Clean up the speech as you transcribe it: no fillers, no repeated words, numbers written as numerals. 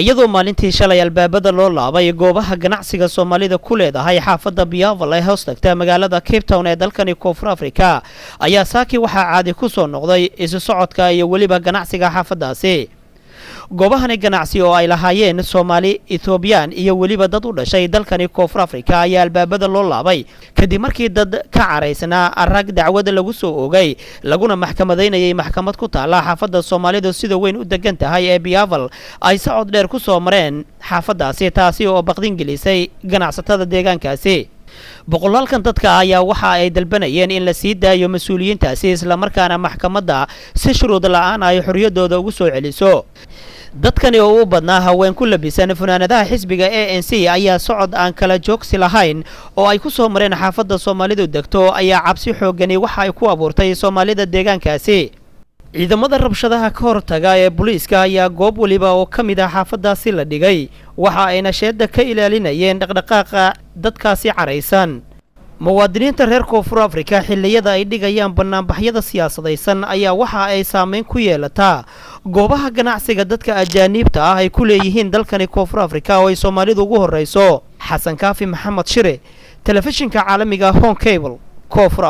iyadoo maalintii shalay albaabada loo laabay goobaha ganacsiga Soomaalida ku leedahay xaafadda Biyaval ee hoos tagta magaalada Cape Town ee dalkani Koonfur Afrika ayaa saaki waxa caadi ku soo noqday isu socodka iyo waliba ganacsiga xaafadaasi. goobahani ganacsi oo ay lahaayeen Soomaali, Ethiopian iyo waliba dad u dhashay dalkani Koonfur Afrika ayaa albaabada loo laabay kadib markii dad ka caraysana arag dacwada lagu soo oogay laguna maxkamadeynayay maxkamad ku taala xaafadda Soomaalida sida weyn u degan tahay ee Biyaval ay socod dheer ku soo mareen xaafadaasi taasi oo baqdin gelisay ganacsatada deegaankaasi. boqolaalkan dadka ayaa waxa ay dalbanayeen in la sii daayo mas'uuliyiintaasi isla markaana maxkamadda si shuruud la'aan ay xorriyadooda ugu soo celiso. dadkani oo u badnaa haween ku labisan funaanadaha xisbiga ANC ayaa socod aan kala joogsi lahayn oo ay ku soo mareen xaafadda Soomaalidu degto ayaa cabsi xoogani waxa ay ku abuurtay Soomaalida deegaankaasi. ciidamada rabshadaha ka hortaga ee booliiska ayaa goob waliba oo ka mid ah xaafadaasi la dhigay waxa ayna sheeda ka ilaalinayeen dhaqdhaqaaqa dadkaasi caraysan. muwaadiniinta reer Koonfur Afrika xilliyada ay dhigayaan banaanbaxyada siyaasadaysan ayaa waxa ay saameyn ku yeelataa goobaha ganacsiga dadka ajaanibta ah ay ku leeyihiin dalkani Koonfur Afrika oo ay Soomaalidu ugu horeyso. Xasan Kaafi Maxamed Shire, telefishinka caalamiga Home Cable, Koonfur